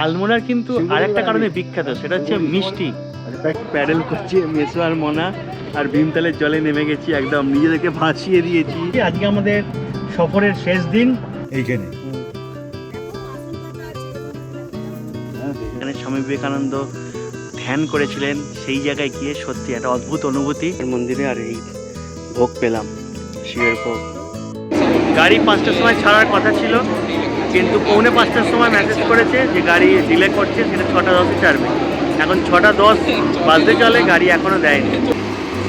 আলমোড়ার কিন্তু আরেকটা কারণে বিখ্যাত, সেটা হচ্ছে মিষ্টি। প্যাডেল করছে মেসো আর মনা, আর ভীমতালের জলে নেমে গেছি, একদম নিজেদেরকে ভাসিয়ে দিয়েছি। আজকে আমাদের সফরের শেষ দিন এইখানে। এখানে স্বামী বিবেকানন্দ ধ্যান করেছিলেন, সেই জায়গায় গিয়ে সত্যি একটা অদ্ভুত অনুভূতি মন্দিরে। আর এই ভোগ পেলাম, শিবের ভোগ। গাড়ি 5টার সময় ছাড়ার কথা ছিল, কিন্তু 4:45টার সময় মেসেজ করেছে যে গাড়ি ডিলে করছে, সেটা 6:10-এ ছাড়বে। এখন 6:10 বাজতে চলে, গাড়ি এখনও দেয়নি।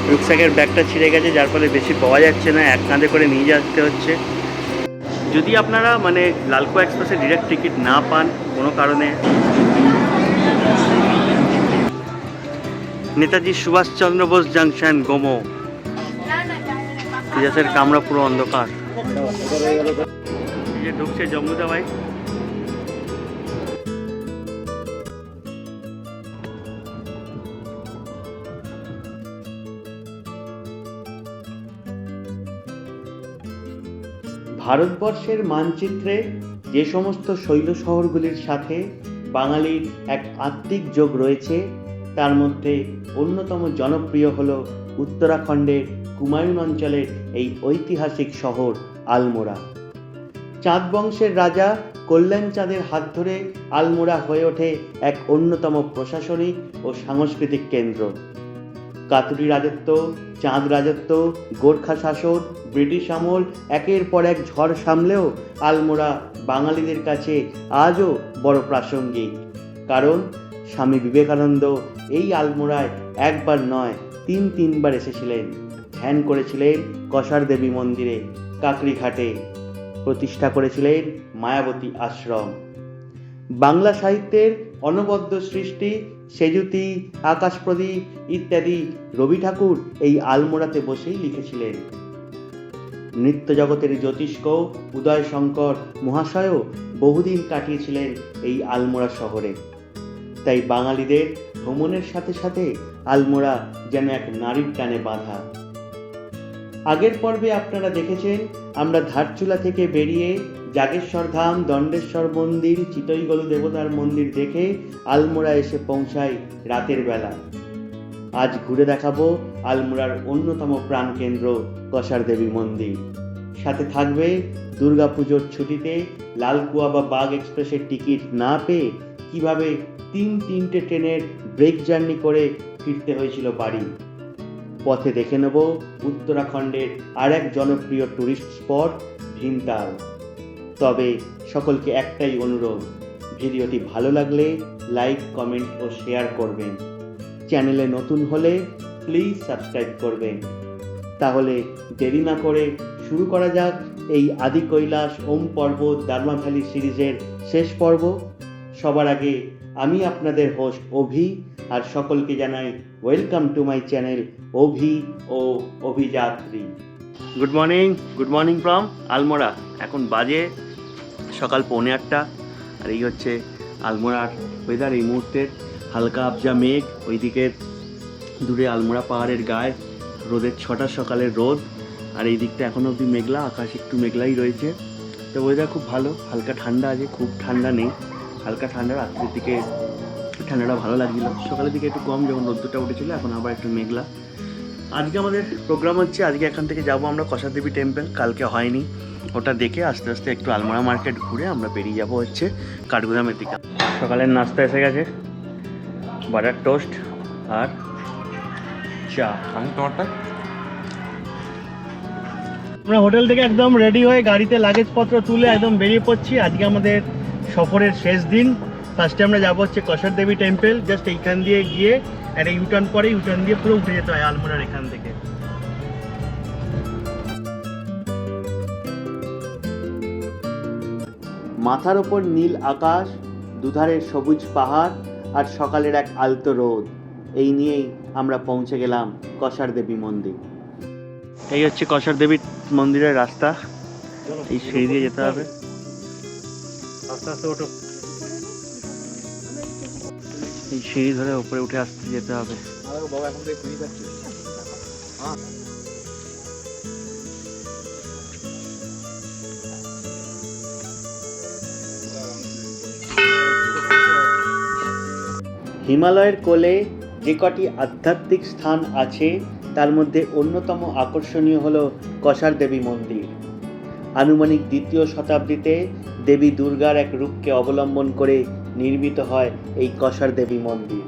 রুকস্যাকের ব্যাগটা ছিঁড়ে গেছে, যার ফলে বেশি পাওয়া যাচ্ছে না, এক কাঁধে করে নিয়ে যেতে হচ্ছে। যদি আপনারা মানে লালকুয়া এক্সপ্রেসে ডিরেক্ট টিকিট না পান কোনো কারণে, নেতাজি সুভাষচন্দ্র বোস জাংশন গোমো, তেজাসের কামরা পুরো অন্ধকার। এই যে ঢুকছে জম্মুদা ভাই। ভারতবর্ষের মানচিত্রে যে সমস্ত শৈল শহরগুলির সাথে বাঙালির এক আত্মিক যোগ রয়েছে, তার মধ্যে অন্যতম জনপ্রিয় হল উত্তরাখণ্ডের কুমায়ুন অঞ্চলের এই ঐতিহাসিক শহর আলমোড়া। চাঁদ বংশের রাজা কল্যাণ চাঁদের হাত ধরে আলমোড়া হয়ে ওঠে এক অন্যতম প্রশাসনিক ও সাংস্কৃতিক কেন্দ্র। কাতুরি রাজত্ব, চাঁদ রাজত্ব, গোর্খা শাসন, ব্রিটিশ আমল, একের পর এক ঝড় সামলেও আলমোড়া বাঙালিদের কাছে আজও বড় প্রাসঙ্গিক। কারণ স্বামী বিবেকানন্দ এই আলমোড়ায় একবার নয়, তিনবার এসেছিলেন, ধ্যান করেছিলেন কসার দেবী মন্দিরে, কাকড়িঘাটে প্রতিষ্ঠা করেছিলেন মায়াবতী আশ্রম। বাংলা সাহিত্যের অনবদ্য সৃষ্টি সেজুতি, আকাশপ্রদীপ ইত্যাদি রবি ঠাকুর এই আলমোড়াতে বসেই লিখেছিলেন। নৃত্য জগতের জ্যোতিষ্ক উদয় শঙ্কর মহাশয়ও বহুদিন কাটিয়েছিলেন এই আলমোড়া শহরে। তাই বাঙালিদের ভ্রমণের সাথে সাথে আলমোড়া যেন এক নারীর টানে বাঁধা। আগের পর্বে আপনারা দেখেছেন আমরা ধারচুলা থেকে বেরিয়ে জাগেশ্বর ধাম, দণ্ডেশ্বর মন্দির, চিতইগলু দেবতার মন্দির দেখে আলমোড়া এসে পৌঁছাই রাতের বেলা। আজ ঘুরে দেখাবো আলমোড়ার অন্যতম প্রাণকেন্দ্র কসার দেবী মন্দির। সাথে থাকবে দুর্গাপুজোর ছুটিতে লালকুয়া বা বাগ এক্সপ্রেসের টিকিট না পেয়ে কিভাবে তিনটে ট্রেনের ব্রেক জার্নি করে ফিরতে হয়েছিল বাড়ি। পথে দেখে নেব উত্তরাখণ্ডের আর এক জনপ্রিয় টুরিস্ট স্পট ভীমতাল। তবে সকলকে একটাই অনুরোধ, ভিডিওটি ভালো লাগলে লাইক, কমেন্ট ও শেয়ার করবেন। চ্যানেলে নতুন হলে প্লিজ সাবস্ক্রাইব করবেন। তাহলে দেরি না করে শুরু করা যাক এই আদি কৈলাস ওম পর্বত দার্মা ভ্যালি সিরিজের শেষ পর্ব। সবার আগে আমি আপনাদের হোস্ট অভি, আর সকলকে জানাই welcome to my channel Abhi ও অভিযাত্রী। Good morning from Almora. এখন বাজে সকাল 8:45, আর এই হচ্ছে আলমোড়ার ওয়েদার এই মুহূর্তের। হালকা আবজা মেঘ, ওইদিকে দূরে আলমোড়া পাহাড়ের গায়ে রোদের 6টার সকালের রোদ, আর এই দিকটা এখনও অবধি মেঘলা, আকাশ একটু মেঘলাই রয়েছে। তো ওয়েদার খুব ভালো, হালকা ঠান্ডা আছে, খুব ঠান্ডা নেই, হালকা ঠান্ডা। রাত্রির দিকে ঠান্ডাটা ভালো লাগছিল, সকালের দিকে একটু কম যখন রোদ্দুরটা উঠেছিল, এখন আবার একটু মেঘলা। আজকে আমাদের প্রোগ্রাম হচ্ছে, আজকে এখান থেকে যাব আমরা কসার দেবী টেম্পল, কালকে হয়নি, ওটা দেখে আস্তে আস্তে একটু আলমোড়া মার্কেট ঘুরে আমরা বেরিয়ে যাব হচ্ছে কাঠগোদামের দিকে। সকালের নাস্তা এসে গেছে, বাটার টোস্ট আর চা। তোমারটা? আমরা হোটেল থেকে একদম রেডি হয়ে গাড়িতে লাগেজপত্র তুলে একদম বেরিয়ে পড়ছি। আজকে আমাদের সফরের শেষ দিন। ফার্স্টে আমরা যাবো হচ্ছে কসার দেবী টেম্পল, জাস্ট এইখান দিয়ে গিয়ে একটা ইউটার্ন পরে ইউটার্ন দিয়ে পুরো উঠে যেতে হয় আলমোড়ার এখান থেকে। মাথার ওপর নীল আকাশ, দুধারের সবুজ পাহাড় আর সকালের এক আলতো রোদ, এই নিয়েই আমরা পৌঁছে গেলাম কসার দেবী মন্দির। এই হচ্ছে কসার দেবী মন্দিরের রাস্তা, এই সিঁড়ি দিয়ে যেতে হবে। আস্তে আস্তে ওঠো, এই সিঁড়ি ধরে উপরে উঠে আসতে যেতে হবে। হিমালয়ের কোলে যে কটি আধ্যাত্মিক স্থান আছে তার মধ্যে অন্যতম আকর্ষণীয় হল কসার দেবী মন্দির। আনুমানিক 2য় শতাব্দীতে দেবী দুর্গার এক রূপকে অবলম্বন করে নির্মিত হয় এই কসার দেবী মন্দির।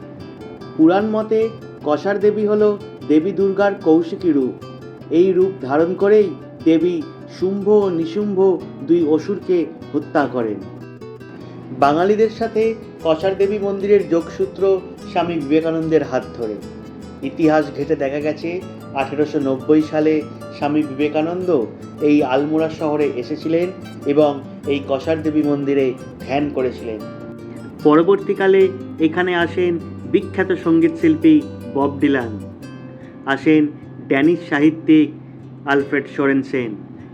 পুরাণ মতে কসার দেবী হল দেবী দুর্গার কৌশিকী রূপ। এই রূপ ধারণ করেই দেবী শুম্ভ ও নিশুম্ভ 2 অসুরকে হত্যা করেন। বাঙালিদের সাথে কসার দেবী মন্দিরের যোগসূত্র স্বামী বিবেকানন্দের হাত ধরে। ইতিহাস ঘেঁটে দেখা গেছে 1890 সালে স্বামী বিবেকানন্দ এই আলমোড়া শহরে এসেছিলেন এবং এই কসার দেবী মন্দিরে ধ্যান করেছিলেন। পরবর্তীকালে এখানে আসেন বিখ্যাত সঙ্গীত শিল্পী বব ডিলান, আসেন ড্যানিশ সাহিত্যিক আলফ্রেড সোরেনসেন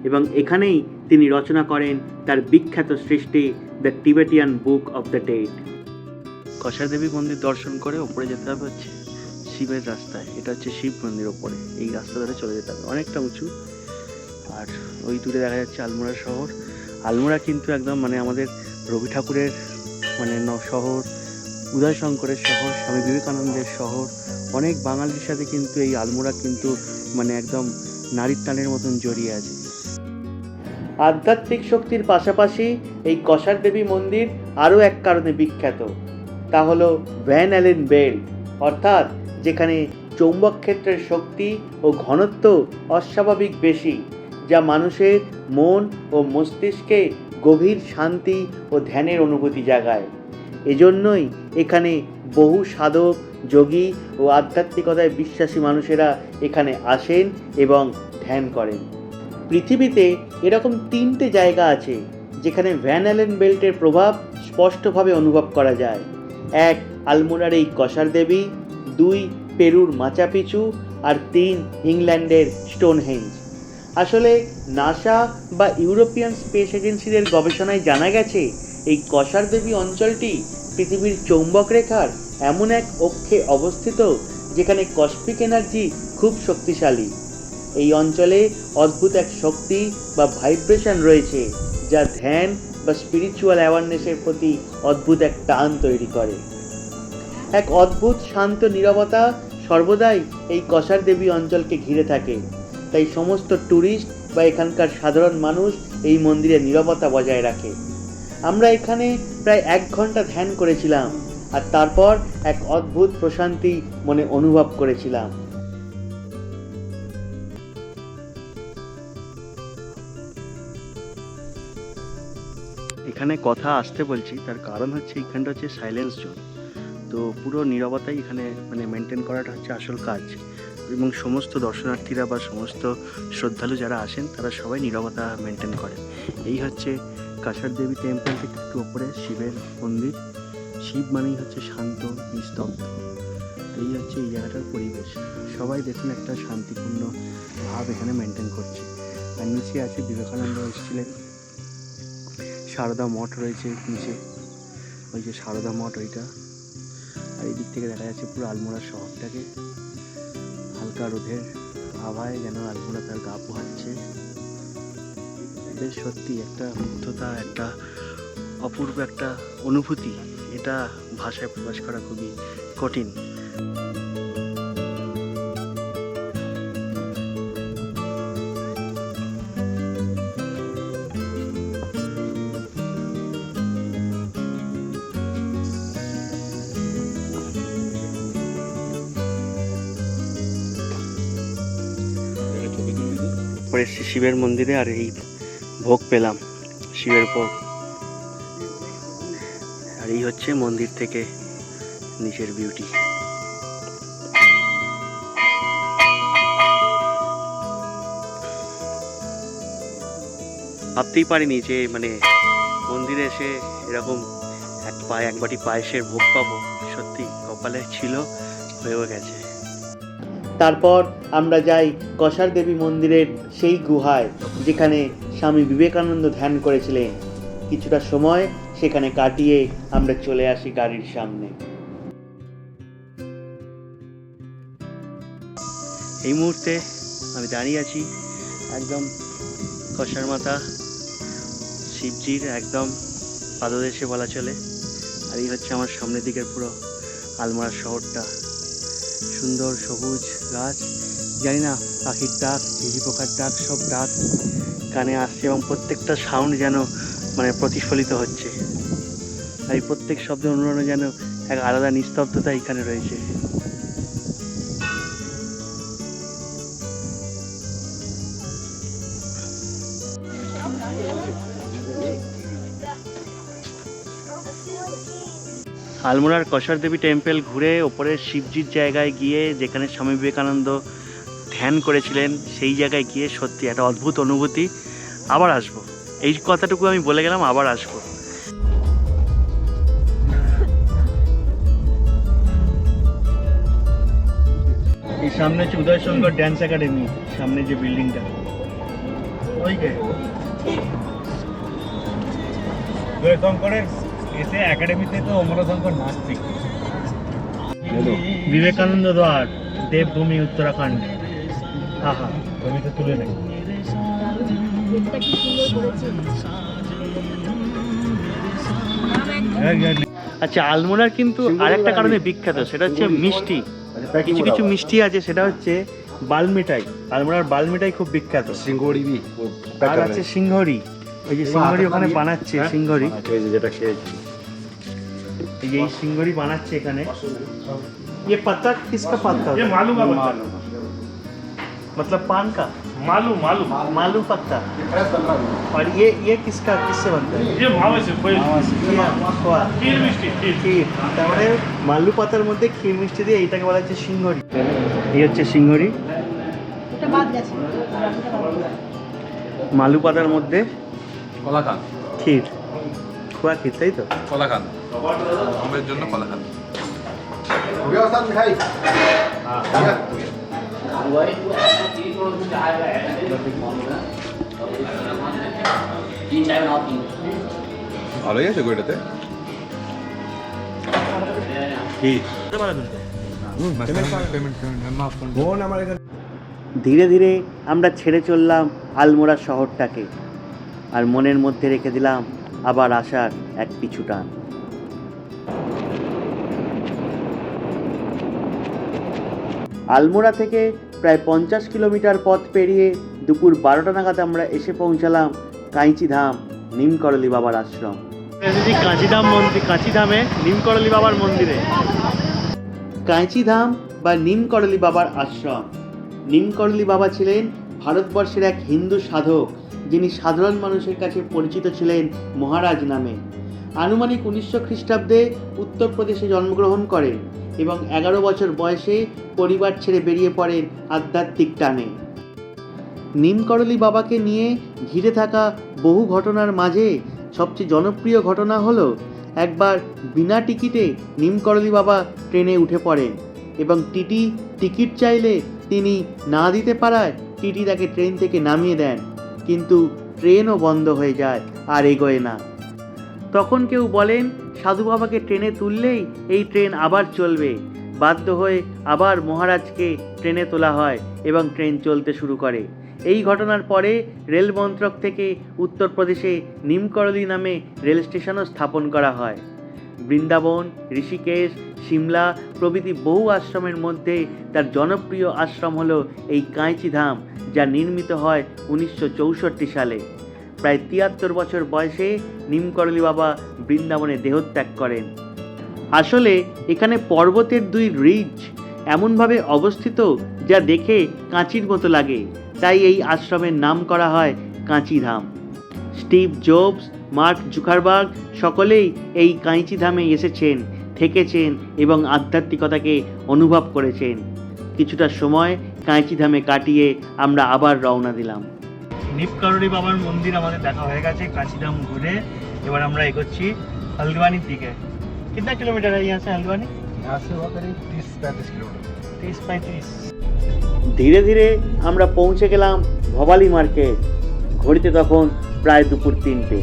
এবং এখানেই তিনি রচনা করেন তার বিখ্যাত সৃষ্টি the Tibetan book of the dead. Kasar Devi মন্দির দর্শন করে ওপরে যেতে হবে হচ্ছে শিবের রাস্তায়। এটা হচ্ছে শিব মন্দির ওপরে, এই রাস্তা ধরে চলে যেতে হবে, অনেকটা উঁচু। আর ওই দূরে দেখা যাচ্ছে আলমোড়া শহর। আলমোড়া কিন্তু একদম আমাদের রবি ঠাকুরের শহর, উদয় শঙ্করের শহর, স্বামী বিবেকানন্দের শহর। অনেক বাঙালির সাথে কিন্তু এই আলমোড়া কিন্তু একদম নারীর টানের মতন জড়িয়ে আছে। আধ্যাত্মিক শক্তির পাশাপাশি এই কসার দেবী মন্দির আরও এক কারণে বিখ্যাত, তা হলো ভ্যান অ্যালেন বেল্ট, অর্থাৎ যেখানে চৌম্বক ক্ষেত্রের শক্তি ও ঘনত্ব অস্বাভাবিক বেশি, যা মানুষের মন ও মস্তিষ্কে গভীর শান্তি ও ধ্যানের অনুভূতি জাগায়। এজন্যই এখানে বহু সাধক, যোগী ও আধ্যাত্মিকতায় বিশ্বাসী মানুষেরা এখানে আসেন এবং ধ্যান করেন। পৃথিবীতে এরকম 3টে জায়গা আছে যেখানে ভ্যান অ্যালেন বেল্টের প্রভাব স্পষ্টভাবে অনুভব করা যায়। 1 আলমোড়ার এই কসার দেবী, 2 পেরুর মাচা পিচু, আর 3 ইংল্যান্ডের স্টোনহেঞ্জ। আসলে নাসা বা ইউরোপিয়ান স্পেস এজেন্সিদের গবেষণায় জানা গেছে এই কসার দেবী অঞ্চলটি পৃথিবীর চৌম্বক রেখার এমন এক অক্ষে অবস্থিত যেখানে কসমিক এনার্জি খুব শক্তিশালী। এই অঞ্চলে অদ্ভুত এক শক্তি বা ভাইব্রেশন রয়েছে যা ধ্যান বা স্পিরিচুয়াল অ্যাওয়ারনেসের প্রতি অদ্ভুত এক টান তৈরি করে। এক অদ্ভুত শান্ত নীরবতা সর্বদাই এই কসার দেবী অঞ্চলকে ঘিরে থাকে, তাই সমস্ত ট্যুরিস্ট বা এখানকার সাধারণ মানুষ এই মন্দিরে নীরবতা বজায় রাখে। আমরা এখানে প্রায় 1 ঘন্টা ধ্যান করেছিলাম আর তারপর এক অদ্ভুত প্রশান্তি মনে অনুভব করেছিলাম। এখানে কথা আসতে বলছি, তার কারণ হচ্ছে এখানটা হচ্ছে সাইলেন্স জোন। তো পুরো নীরবতাই এখানে মেনটেন করাটা হচ্ছে আসল কাজ, এবং সমস্ত দর্শনার্থীরা বা সমস্ত শ্রদ্ধালু যারা আসেন তারা সবাই নীরবতা মেনটেন করেন। এই হচ্ছে কসার দেবী টেম্পল থেকে একটু ওপরে শিবের মন্দির। শিব মানেই হচ্ছে শান্ত, নিস্তব্ধ। এই হচ্ছে এই জায়গাটার পরিবেশ। সবাই দেখুন একটা শান্তিপূর্ণ ভাব এখানে মেনটেন করছে। আর নিচে আছে বিবেকানন্দ এসেছিলেন। সারদা মঠ রয়েছে নিচে, ওই যে সারদা মঠ ওইটা। আর এই দিক থেকে দেখা যাচ্ছে পুরো আলমোড়া শহরটাকে হালকা রোদের আভায় যেন আলমোড়া তার গা পোহাচ্ছে। বেশ সত্যি একটা মুগ্ধতা, একটা অপূর্ব একটা অনুভূতি, এটা ভাষায় প্রকাশ করা খুবই কঠিন। পরে এসেছি শিবের মন্দিরে, আর এই ভোগ পেলাম, শিবের ভোগ। আর এই হচ্ছে মন্দির থেকে নিচের বিউটি। ভাবতেই পারিনি যে মন্দিরে এসে এরকম এক বাটি পায়েসের ভোগ পাবো। সত্যি কপালে ছিল, হয়েও গেছে। তারপর আমরা যাই কসার দেবী মন্দিরের সেই গুহায় যেখানে স্বামী বিবেকানন্দ ধ্যান করেছিলেন। কিছুটা সময় সেখানে কাটিয়ে আমরা চলে আসি গাড়ির সামনে। এই মুহূর্তে আমি দাঁড়িয়ে আছি একদম কসার মাতা শিবজির একদম পাদদেশে বলা চলে। আর এই হচ্ছে আমার সামনের দিকের পুরো আলমোড়া শহরটা। সুন্দর সবুজ গাছ, জানি না পাখির ডাক, ঝিঝি পোকার ডাক, সব ডাক কানে আসছে এবং প্রত্যেকটা সাউন্ড যেন মানে প্রতিফলিত হচ্ছে। আর এই প্রত্যেক শব্দের অনুরণনে যেন এক আলাদা নিস্তব্ধতা এখানে রয়েছে। আলমোড়ার কসর দেবী টেম্পল ঘুরে ওপরে শিবজির জায়গায় গিয়ে, যেখানে স্বামী বিবেকানন্দ ধ্যান করেছিলেন, সেই জায়গায় গিয়ে সত্যি একটা অদ্ভুত অনুভূতি। আবার আসবো, এই কথাটুকু আমি বলে গেলাম, আবার আসবো। এই সামনে হচ্ছে উদয়শঙ্কর ড্যান্স একাডেমি, সামনে যে বিল্ডিংটা ওই উদয়শঙ্করের এসে একাডেমিতে তো অমলাশঙ্কর নাস্তিক। বিবেকানন্দ দ্বার, দেবভূমি, উত্তরাখণ্ড। আহা, ছবিতে তুলে নেই। আচ্ছা, আলমোড়ার কিন্তু আরেকটা কারণে বিখ্যাত, সেটা হচ্ছে মিষ্টি। কিছু কিছু মিষ্টি আছে, সেটা হচ্ছে বালমিঠাই। আলমোড়ার বালমিঠাই খুব বিখ্যাত। সিঙ্গুড়ি আর আছে সিংহরি, ওই যে সিংহরি ওখানে বানাচ্ছে, সিংহরি যেটা খেয়েছি। এই যে এই সিংহরি বানাচ্ছে এখানে। ये पत्ता किसका पत्ता ये मालू का पत्ता, मतलब पान का मालू मालू मालू पत्ता। और ये किसका, किससे बनता है? ये भावे से कोई খোয়া। खीर मिष्टी खीर। ক্ষীর, তারপরে মালু পাতার মধ্যে ক্ষীর মিষ্টি দিয়ে এইটাকে বলা হচ্ছে সিংহরি। এই হচ্ছে সিংহরি, মালু পাতার মধ্যে কলাকান, ক্ষীর, খোয়া ক্ষীর, তাই তো? কলাকান আমের জন্য কলাকান। ভালোই আছে গো এটাতে। ধীরে ধীরে আমরা ছেড়ে চললাম আলমোড়া শহরটাকে, আর মনের মধ্যে রেখে দিলাম আবার আসার এক পিছু টান। আলমোড়া থেকে প্রায় 50 কিলোমিটার পথ পেরিয়ে দুপুর 12টা নাগাদ আমরা এসে পৌঁছালাম কাঁইচিধাম নিমকরলি বাবার আশ্রম। কাঁচিধাম মন্দির, কাঁচিধামে নিমকরলি বাবার মন্দিরে। কাঁইচিধাম বা নিমকরলি বাবার আশ্রম। নিমকরলি বাবা ছিলেন ভারতবর্ষের এক হিন্দু সাধক, যিনি সাধারণ মানুষের কাছে পরিচিত ছিলেন মহারাজ নামে। আনুমানিক 1900 খ্রিস্টাব্দে উত্তরপ্রদেশে জন্মগ্রহণ করেন এবং 11 বছর বয়সে পরিবার ছেড়ে বেরিয়ে পড়েন আধ্যাত্মিক টানে। নিমকরলি বাবাকে নিয়ে ঘিরে থাকা বহু ঘটনার মাঝে সবচেয়ে জনপ্রিয় ঘটনা হলো একবার বিনা টিকিটে নিমকরলি বাবা ট্রেনে উঠে পড়েন এবং টিটি টিকিট চাইলে তিনি না দিতে পারায় টিটি তাকে ট্রেন থেকে নামিয়ে দেন, কিন্তু ট্রেনও বন্ধ হয়ে যায় আর এগোয় না। তখন কেউ বলেন সাধু বাবাকে ট্রেনে তুললেই এই ট্রেন আবার চলবে। বাধ্য হয়ে আবার মহারাজকে ট্রেনে তোলা হয় এবং ট্রেন চলতে শুরু করে। এই ঘটনার পরে রেল মন্ত্রক থেকে উত্তরপ্রদেশে নিমকরলি নামে রেল স্টেশনও স্থাপন করা হয়। বৃন্দাবন, ঋষিকেশ, সিমলা প্রভৃতি বহু আশ্রমের মধ্যে তার জনপ্রিয় আশ্রম হলো এই কাঁইচিধাম, যা নির্মিত হয় 1964 সালে। প্রায় 73 বছর বয়সে নিমকরলি বাবা বৃন্দাবনে দেহত্যাগ করেন। আসলে এখানে পর্বতের 2 রিজ এমনভাবে অবস্থিত যা দেখে কাঁচির মতো লাগে, তাই এই আশ্রমের নাম করা হয় কাঁচিধাম। স্টিভ জবস, মার্ক জুকারবার্গ সকলেই এই কাঁইচিধামে এসেছেন, থেকেছেন এবং আধ্যাত্মিকতাকে অনুভব করেছেন। কিছুটা সময় কাঁইচিধামে কাটিয়ে আমরা আবার রওনা দিলাম। নিমকরলি বাবার মন্দির আমাদের দেখা হয়ে গেছে, কাঁচিধাম ঘুরে এবার আমরা এগোচ্ছি হলদ্বানির দিকে। कितना किलोमीटर है यहाँ से हल्द्वानी? यहाँ से हुआ करीब 30-35 किलोमीटर। 30-35। ধীরে ধীরে আমরা পৌঁছে গেলাম ভবালি মার্কেট। ঘড়িতে তখন প্রায় দুপুর 3টে।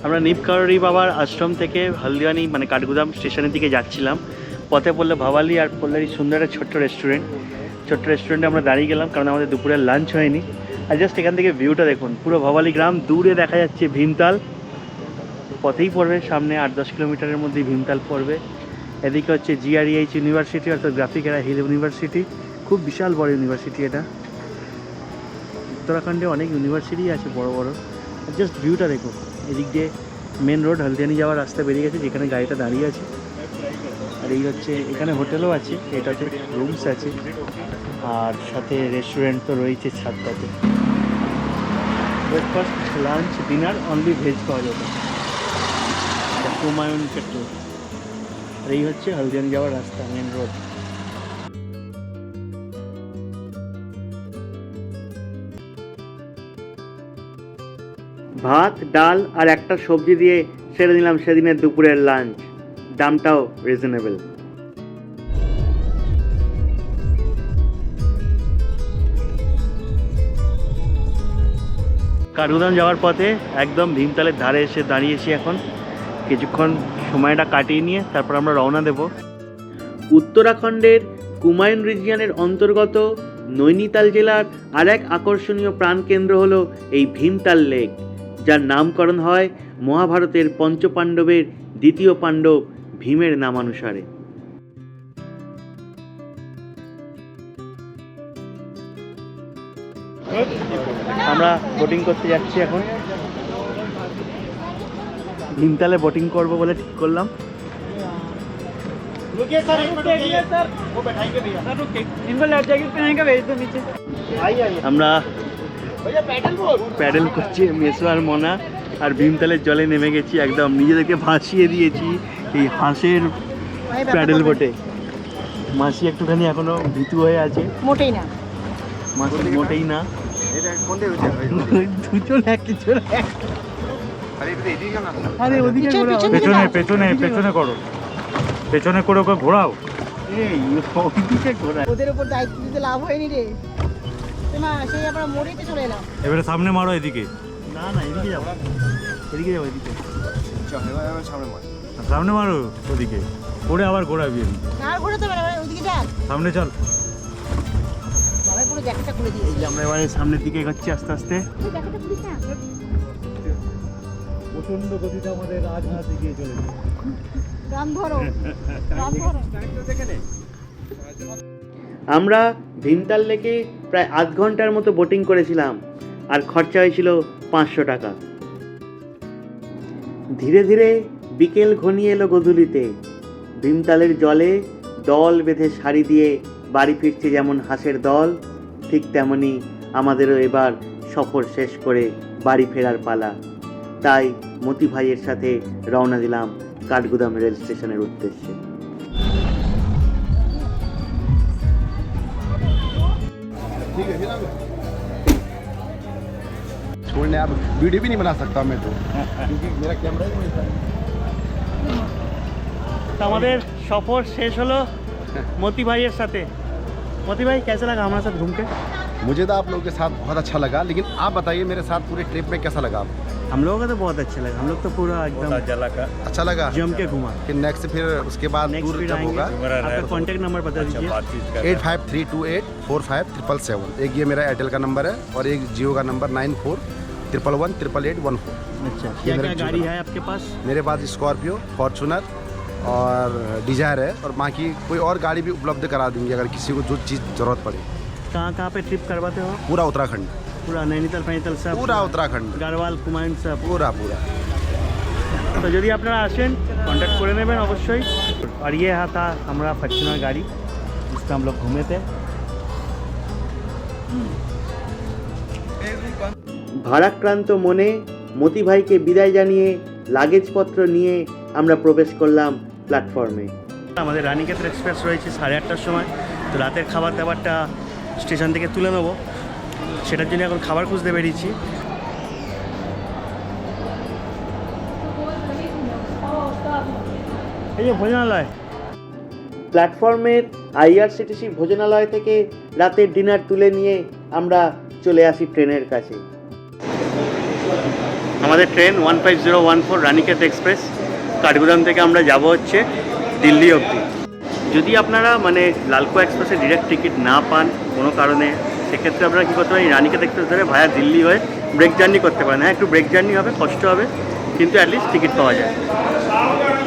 আমরা নিমকরলি বাবার আশ্রম থেকে হলদ্বানি মানে কাঠগুদাম স্টেশনের দিকে যাচ্ছিলাম। পথে পড়লে ভবালি আর পড়লে সুন্দর একটা ছোট্ট রেস্টুরেন্টে আমরা দাঁড়িয়ে গেলাম, কারণ আমাদের দুপুরের লাঞ্চ হয়নি। আর জাস্ট এখান থেকে ভিউটা দেখুন, পুরো ভবালি গ্রাম, দূরে দেখা যাচ্ছে ভীমতাল। পথেই পড়বে সামনে 8-10 কিলোমিটারের মধ্যেই ভীমতাল পড়বে। এদিকে হচ্ছে GREH ইউনিভার্সিটি অর্থাৎ গ্রাফিকেরা হিল ইউনিভার্সিটি, খুব বিশাল বড় ইউনিভার্সিটি এটা। উত্তরাখণ্ডে অনেক ইউনিভার্সিটি আছে বড় বড়। জাস্ট ভিউটা দেখো, এদিক দিয়ে মেন রোড হলদিয়ানি যাওয়ার রাস্তা বেরিয়ে গেছে, যেখানে গাড়িটা দাঁড়িয়ে আছে। আর এই হচ্ছে এখানে হোটেলও আছে, এটাতে রুমস আছে, আর সাথে রেস্টুরেন্ট তো রয়েছে ছাদটাতে। Breakfast, lunch, dinner only veg পাওয়া যাবে। কুমায়ুন পেট্রোল। আর এই হচ্ছে হলদিয়ানি যাওয়ার রাস্তা, মেন রোড। ভাত, ডাল আর একটা সবজি দিয়ে সেরে নিলাম সেদিনের দুপুরের লাঞ্চ। দামটাও রিজনেবল। কাঠগুদাম যাওয়ার পথে একদম ভীমতালের ধারে এসে দাঁড়িয়েছি এখন। কিছুক্ষণ সময়টা কাটিয়ে নিয়ে তারপর আমরা রওনা দেব। উত্তরাখণ্ডের কুমায়ুন রিজিয়নের অন্তর্গত নৈনিতাল জেলার আর এক আকর্ষণীয় প্রাণকেন্দ্র হল এই ভীমতাল লেক, যার নামকরণ হয় মহাভারতের পঞ্চপাণ্ডবের দ্বিতীয় পাণ্ডব ভীমের নামানুসারে। আমরা বোটিং করতে যাচ্ছি এখন। ভীমতালে বোটিং করব বলে ঠিক করলাম। আমরা প্যাডেল করছি মেসো আর মনা, আর ভীমতালের জলে নেমে গেছি, একদম নিজেদেরকে ভাসিয়ে দিয়েছি এই হাঁসের প্যাডেল বোটে। মাসি একটুখানি এখনো ভীতু হয়ে আছে। মোটেই না, মাসি মোটেই না। দুজন একজন আরে ওদিকে ঘোরাও, পেছনে পেছনে পেছনে করো, পেছনে করে ওকে ঘোরাও। এই ওদিকে ঘোরা। ওদের উপর দায়িত্ব দিতে লাভ হয়নি রে। মা সেই আমরা মোড়েতে চলে এলাম। এবারে সামনে মারো এদিকে, না না এদিকে যাবো, এদিকে যাবো, এদিকে। সামনে মারো ওদিকে, পরে আবার ঘোরাবি। আর ঘোরাতে পারে ওদিকে যান, সামনে চল। বাবা পুরো জ্যাকেটটা খুলে এই দিয়েছে। যে আমরা এবারে সামনের দিকে এগোচ্ছি আস্তে আস্তে। জ্যাকেটটা খুলিস না। প্রচন্ড গতিতে আমাদের রাজহাঁস এগিয়ে চলেছে। রাম ধরো, রাম ধরো। আমরা ভীমতাল লেকে প্রায় আধ ঘন্টার মতো বোটিং করেছিলাম, আর খরচা হয়েছিল 500 টাকা। ধীরে ধীরে বিকেল ঘনিয়ে এলো গোধূলিতে। ভীমতালের জলে দল বেঁধে সারি দিয়ে বাড়ি ফিরছে যেমন হাঁসের দল, ঠিক তেমনি আমাদেরও এবার সফর শেষ করে বাড়ি ফেরার পালা। তাই মতি ভাইয়ের সাথে রওনা দিলাম কাঠগুদাম রেল স্টেশনের উদ্দেশ্যে। छोड़ने अब वीडियो भी नहीं बना सकता मैं तो, क्योंकि मेरा कैमरा ही नहीं था। তো আমাদের সফর শেষ হলো মতি ভাইয়ের সাথে। মতি ভাই कैसा लगा हमारे साथ घूम के? मुझे तो आप लोगों के साथ बहुत अच्छा लगा, लेकिन आप बताइए मेरे साथ पूरे ट्रिप में कैसा लगा आपको? हम लोगों का तो बहुत अच्छा लगा, हम लोग तो पूरा एकदम अच्छा लगा? जम के घुमा। फिर नेक्स्ट फिर उसके बाद नेक्स्ट टूर फिर जब होगा आएंगे, आपका कॉन्टैक्ट नंबर बता दीजिए। 8532845777। एक ये मेरा एयरटेल का नंबर है और एक जियो का नंबर 9411118814। अच्छा, ये क्या मेरा क्या गाड़ी है आपके पास? मेरे पास स्कॉर्पियो, फॉर्चूनर और डिजायर है, और बाकी कोई और गाड़ी भी उपलब्ध करा देंगे अगर किसी को जो चीज़ ज़रूरत पड़े। कहाँ कहाँ पे ट्रिप करवाते हो? पूरा उत्तराखंड, पूरा नैनीताल फैनीताल सब, पूरा उत्तराखंड, গাড়ওয়াল কুমায়ুন সব। पूरा पूरा। তো যদি আপনারা আসেন কন্ট্যাক্ট করে নেবেন অবশ্যই। और ये था हमारा फॉर्च्यूनर गाड़ी जिसमें हम लोग घूमे थे। ভারাক্রান্ত মনে মতি ভাইকে বিদায় জানিয়ে লাগেজপত্র নিয়ে আমরা প্রবেশ করলাম প্ল্যাটফর্মে। আমাদের রানীক্ষেত্র এক্সপ্রেস রয়েছে 8:30টার সময়। তো রাতের খাবার দাবারটা স্টেশন থেকে তুলে নেবো, সেটার জন্য এখন খাবার খুঁজতে বেরিয়েছি। এই যে ভোজনালয়, প্ল্যাটফর্মের IRCTC ভোজনালয় থেকে রাতের ডিনার তুলে নিয়ে আমরা চলে আসি ট্রেনের কাছে। আমাদের ট্রেন 15014 রানীক্ষেত এক্সপ্রেস। কাঠগুদাম থেকে আমরা যাব হচ্ছে দিল্লি অবধি। যদি আপনারা মানে লালকো এক্সপ্রেসে ডিরেক্ট টিকিট না পান কোনো কারণে, সেক্ষেত্রে আপনারা কী করতে পারেন, রানীক্ষেত এক্সপ্রেস ধরে ভায়া দিল্লি হয়ে ব্রেক জার্নি করতে পারেন। হ্যাঁ, একটু ব্রেক জার্নি হবে, কষ্ট হবে, কিন্তু অ্যাটলিস্ট টিকিট পাওয়া যায়।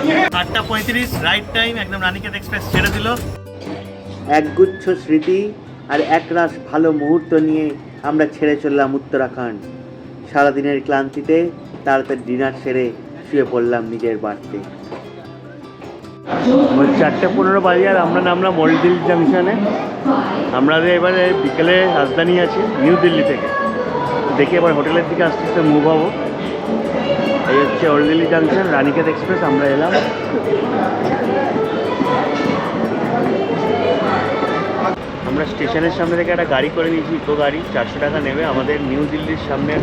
8:35 রাইট টাইম, একদম রানীক্ষেত এক্সপ্রেস ছেড়ে দিল। একগুচ্ছ স্মৃতি আর একরাশ ভালো মুহূর্ত নিয়ে আমরা ছেড়ে চললাম উত্তরাখণ্ড। সারাদিনের ক্লান্তিতে তাড়াতাড়ি ডিনার সেরে শুয়ে পড়লাম নিজের বাড়িতে। 4:15 বাজে আর আমরা নামলাম ওল্ড দিল্লি জাংশনে। আমাদের এবারে বিকেলে রাজধানী আছে নিউ দিল্লি থেকে, দেখে এবার হোটেলের দিকে আস্তে আস্তে মুভ হবো। এই হচ্ছে old Delhi junction, Ranikhet express. আমরা এলাম। আমরা স্টেশনের সামনে থেকে একটা গাড়ি করে নিয়েছি, ইকো গাড়ি। 400 টাকা নেবে, আমাদের নিউ দিল্লির সামনে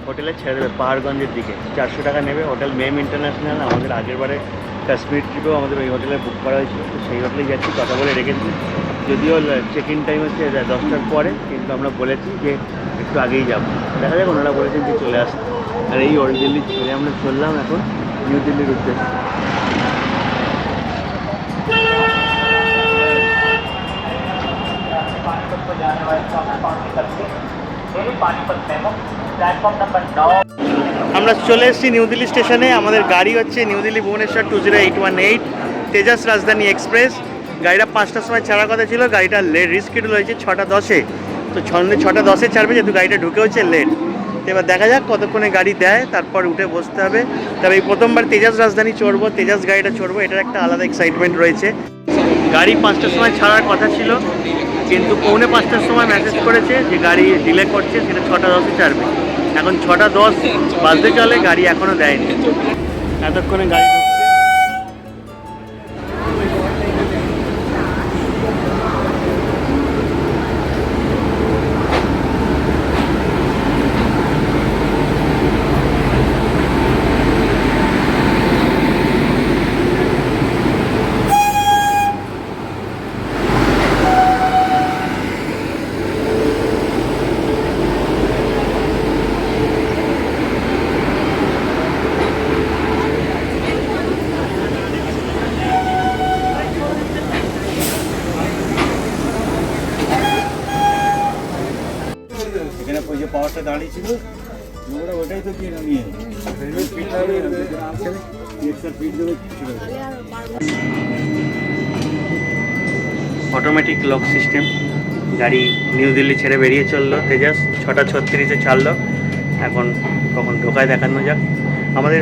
হোটেলে ছেড়ে দেবে পাহাড়গঞ্জের দিকে। 400 টাকা নেবে। হোটেল মেম ইন্টারন্যাশনাল। আমাদের আগের বারে কাশ্মীর ট্রিপেও আমাদের ওই হোটেলে বুক করা হয়েছিল, তো সেই হোটেলেই যাচ্ছি। কথা বলে রেখেছি, যদিও চেক ইন টাইম হচ্ছে 10টার পরে, কিন্তু আমরা বলেছি যে একটু আগেই যাবো। দেখা যাক, ওনারা বলেছেন যে চলে আসতে। আর এই ওল্ড দিল্লি ছেড়ে আমরা চললাম এখন নিউ দিল্লির উদ্দেশ্যে। আমরা চলে এসেছি নিউ দিল্লি স্টেশনে। আমাদের গাড়ি হচ্ছে নিউ দিল্লি ভুবনেশ্বর 20818 তেজাস রাজধানী এক্সপ্রেস। গাড়িটা 5টার সময় ছাড়ার কথা ছিল, গাড়িটা লেট রিস্কেডিউল হয়েছে 6:10-এ। তো 6:10-এ ছাড়বে, যেহেতু গাড়িটা ঢুকে হচ্ছে লেট। তো এবার দেখা যাক কতক্ষণে গাড়ি দেয়, তারপর উঠে বসতে হবে। তবে এই প্রথমবার তেজাস রাজধানী চড়বো, তেজাস গাড়িটা চড়বো, এটার একটা আলাদা এক্সাইটমেন্ট রয়েছে। গাড়ি 5টার সময় ছাড়ার কথা ছিল, কিন্তু 4:45টার সময় মেসেজ করেছে যে গাড়ি ডিলে করছে, সেটা 6:10-এ ছাড়বে। এখন 6:10 বাজতে চলে, গাড়ি এখনও দেয়নি। এতক্ষণে গাড়ি ঢুকছে। পাওয়ারটা দাঁড়িয়ে ছিল, ওরা ওটাই তো কিনে নিয়ে অটোমেটিক লক সিস্টেম। গাড়ি নিউ দিল্লি ছেড়ে বেরিয়ে চললো তেজাস। 6:36-এ ছাড়লো। এখন কখন ঢোকায় দেখানো যাক। আমাদের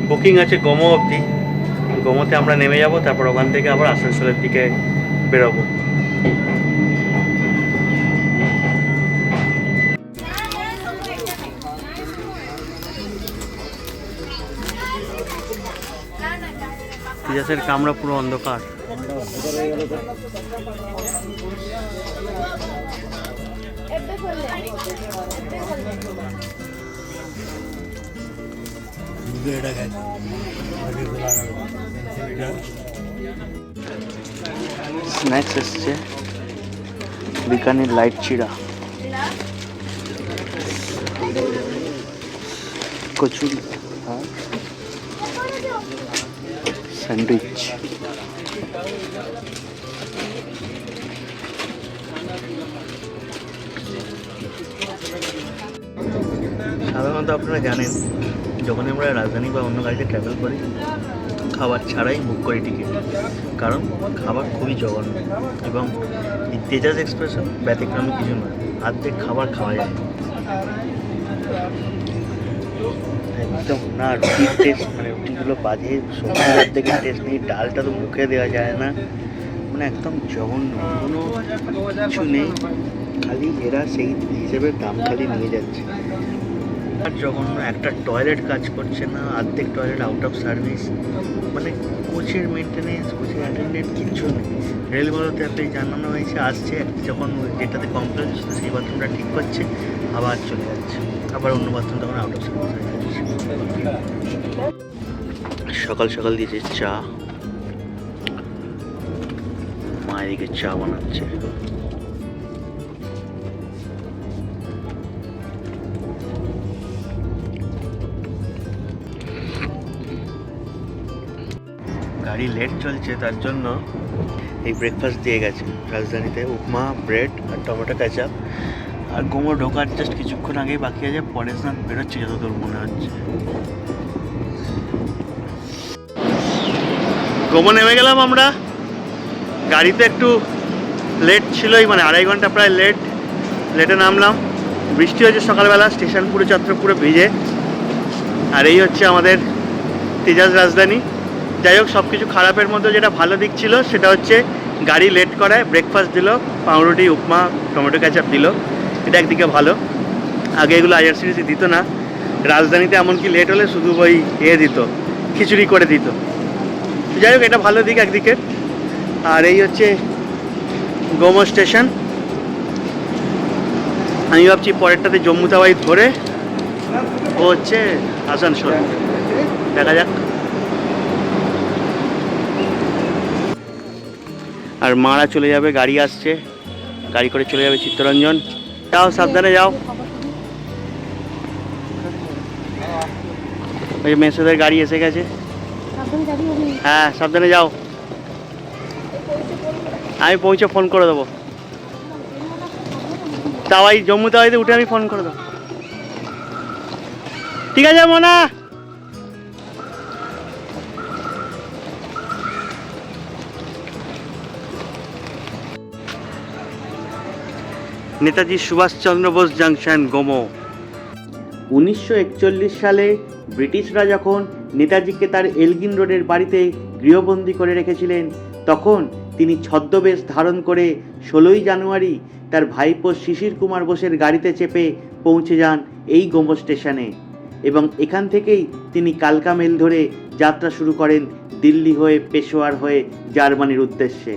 বুকিং আছে গোমো অবধি। গোমোতে আমরা নেমে যাব, তারপর ওখান থেকে আবার আসানসোলের দিকে বেরোবো। তেজাসের কামরা পুরো অন্ধকার। স্ন্যাক্স এসছে, বিকানির লাইট চিড়া, কচুরি, স্যান্ডউইচ। সাধারণত আপনারা জানেন, যখন আমরা রাজধানী বা অন্য গাড়িতে ট্রাভেল করি, খাবার ছাড়াই বুক করি টিকিট, কারণ খাবার খুবই জঘন্য। এবং এই তেজাস এক্সপ্রেসও ব্যতিক্রমী কিছু নয়, অর্ধেক খাবার খাওয়া যায় একদম না। রুটির টেস্ট, মানে রুটিগুলো বাজে, সবজি অর্ধেকের টেস্ট নেই, ডালটা তো মুখে দেওয়া যায় না, মানে একদম জঘন্য, কোনো কিছু নেই। খালি এরা সেই হিসেবে দাম খালি নিয়ে যাচ্ছে। আর জঘন্য, একটা টয়লেট কাজ করছে না, অর্ধেক টয়লেট আউট অফ সার্ভিস, মানে কোচের মেনটেনেন্স, কোচের অ্যাটেন্ডেন্ট কিচ্ছু নেই। রেলগুলোতে আপনি জানানো হয়েছে আসছে, যখন যেটাতে কমপ্লেন হচ্ছে সেই বাথরুমটা ঠিক করছে, আবার চলে যাচ্ছে, আবার অন্য বাথরুম তখন আউট অফ সার্ভিস হয়ে যাচ্ছে। সকাল সকাল দিয়েছে চা, মা এদিকে চা বানাচ্ছে। গাড়ি লেট চলছে, তার জন্য এই ব্রেকফাস্ট দিয়ে গেছে রাজধানীতে, উপমা, ব্রেড আর টমেটো কেচাপ। আর গোমো ঢোকার জাস্ট কিছুক্ষণ আগেই বাকি আছে, পরে স্নান বেরোচ্ছে যতদূর মনে হচ্ছে। গোমো নেমে গেলাম আমরা। গাড়িতে একটু লেট ছিলই, মানে 2.5 ঘন্টা প্রায় লেটে নামলাম। বৃষ্টি হয়েছে সকালবেলা, স্টেশন পুরো চত্বর পুরো ভিজে। আর এই হচ্ছে আমাদের তেজাজ রাজধানী। যাই হোক, সব কিছু খারাপের মধ্যে যেটা ভালো দিক ছিল সেটা হচ্ছে গাড়ি লেট করায় ব্রেকফাস্ট দিল, পাউরুটি, উপমা, টমেটো ক্যাচাপ দিল। এটা একদিকে ভালো। আগে এগুলো আইআরসিটিসি দিত না। রাজধানীতে এমনকি লেট হলে শুধু ওই দিত, খিচুড়ি করে দিত। যাই হোক, এটা ভালো দিক একদিকে। আর এই হচ্ছে গোমো স্টেশন। আমি ভাবছি পরেরটাতে জম্মু তাওয়াই ধরে ও হচ্ছে আসানসোল, দেখা যাক। আর মারা চলে যাবে, গাড়ি আসছে, গাড়ি করে চলে যাবে চিত্তরঞ্জন। যাও, সাবধানে যাও। ওই মেসোদের গাড়ি এসে গেছে। হ্যাঁ, সাবধানে যাও। আমি পৌঁছে ফোন করে দেবো। তাওয়াই, জম্মু তাওয়াইতে উঠে আমি ফোন করে দেবো। ঠিক আছে মোনা। নেতাজি সুভাষচন্দ্র বোস জাংশন, গোমো। 1941 সালে ব্রিটিশরা যখন নেতাজিকে তার এলগিন রোডের বাড়িতে গৃহবন্দী করে রেখেছিলেন, তখন তিনি ছদ্মবেশ ধারণ করে 16ই জানুয়ারি তার ভাইপো শিশির কুমার বোসের গাড়িতে চেপে পৌঁছে যান এই গোমো স্টেশনে। এবং এখান থেকেই তিনি কালকা মেল ধরে যাত্রা শুরু করেন দিল্লি হয়ে, পেশোয়ার হয়ে জার্মানির উদ্দেশ্যে।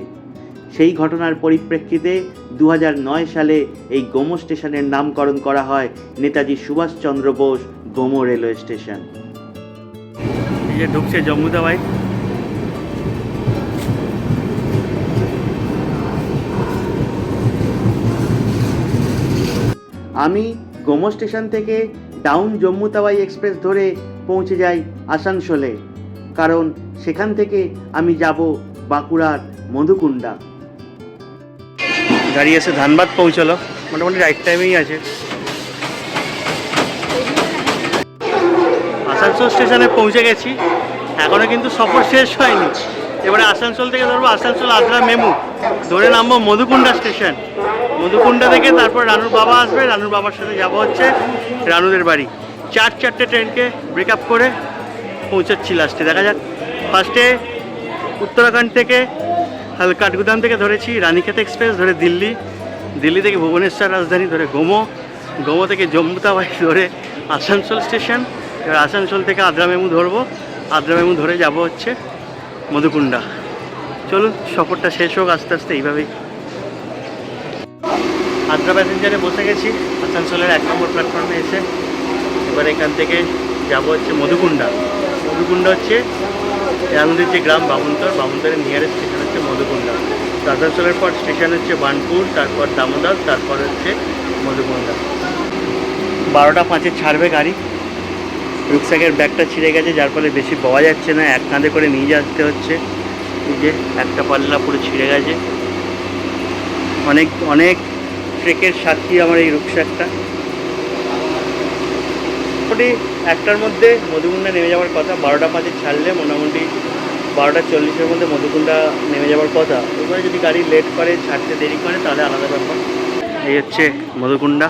সেই ঘটনার পরিপ্রেক্ষিতে 2009 সালে এই গোমো স্টেশনের নামকরণ করা হয় নেতাজি সুভাষচন্দ্র বোস গোমো রেলওয়ে স্টেশন। এই যে ঢুকছে জম্মু তাওয়াই। আমি গোমো স্টেশন থেকে ডাউন জম্মু তাওয়াই এক্সপ্রেস ধরে পৌঁছে যাই আসানসোলে, কারণ সেখান থেকে আমি যাব বাঁকুড়ার মধুকুণ্ডা। গাড়ি এসে ধানবাদ পৌঁছলো, মোটামুটি রাইট টাইমেই আছে। আসানসোল স্টেশনে পৌঁছে গেছি, এখনও কিন্তু সফর শেষ হয়নি। এবারে আসানসোল থেকে ধরবো আসানসোল আদ্রা মেমু, ধরে নামবো মধুকুণ্ডা স্টেশন। মধুকুণ্ডা থেকে তারপর রানুর বাবা আসবে, রানুর বাবার সাথে যাবো হচ্ছে রানুদের বাড়ি। চারটে ট্রেনকে ব্রেকআপ করে পৌঁছাচ্ছি লাস্টে, দেখা যাক। ফার্স্টে উত্তরাখণ্ড থেকে কাঠগুদাম থেকে ধরেছি রানীক্ষেত এক্সপ্রেস, ধরে দিল্লি থেকে ভুবনেশ্বর রাজধানী, ধরে গোমো থেকে জম্মু তাওয়াই, ধরে আসানসোল স্টেশন। এবার আসানসোল থেকে আদ্রা মেমু ধরবো, আদ্রা মেমু ধরে যাব হচ্ছে মধুকুণ্ডা। চলুন সফরটা শেষ হোক আস্তে আস্তে এইভাবেই। আদ্রা প্যাসেঞ্জারে বসে গেছি আসানসোলের 1 নম্বর প্ল্যাটফর্মে এসে। এবার এখান থেকে যাব হচ্ছে মধুকুণ্ডা। মধুকুণ্ডা হচ্ছে রানুদের যে গ্রাম বামুনতরের নিয়ারেস্ট স্টেশন হচ্ছে মধুকুণ্ডা। তো আসানসোলের পর স্টেশন হচ্ছে বার্নপুর, তারপর দামোদর, তারপর হচ্ছে মধুকুণ্ডা। 12টা 5-এ ছাড়বে গাড়ি। রুকস্যাকের ব্যাগটা ছিঁড়ে গেছে, যার ফলে বেশি পাওয়া যাচ্ছে না, এক কাঁধে করে নিয়ে আসতে হচ্ছে। এই যে একটা পাল্লা পুরো ছিঁড়ে গেছে। অনেক ট্রেকের সাক্ষী আমার এই রুকস্যাকটা। মোটামুটি 1টার মধ্যে মধুকুণ্ডা নেমে যাওয়ার কথা। 12টা 5-এ ছাড়লে মোটামুটি 12টা 40-এর মধ্যে মধুকুণ্ডা নেমে যাওয়ার কথা। এবারে যদি গাড়ি লেট করে, ছাড়তে দেরি করে, তাহলে আলাদা ব্যাপার। এই হচ্ছে মধুকুণ্ডা।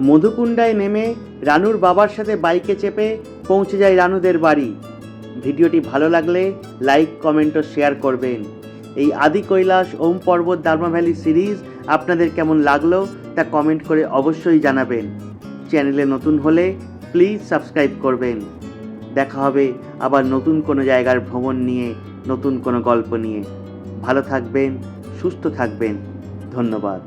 মধুকুণ্ডায় নেমে রানুর বাবার সাথে বাইকে চেপে পৌঁছে যায় রানুদের বাড়ি। ভিডিওটি ভালো লাগলে লাইক, কমেন্ট ও শেয়ার করবেন। এই আদি কৈলাস ওম পর্বত দার্মা ভ্যালি সিরিজ আপনাদের কেমন লাগলো তা কমেন্ট করে অবশ্যই জানাবেন। চ্যানেলে নতুন হলে প্লিজ সাবস্ক্রাইব করবেন। দেখা হবে আবার নতুন কোনো জায়গার ভ্রমণ নিয়ে, নতুন কোনো গল্প নিয়ে। ভালো থাকবেন, সুস্থ থাকবেন। ধন্যবাদ।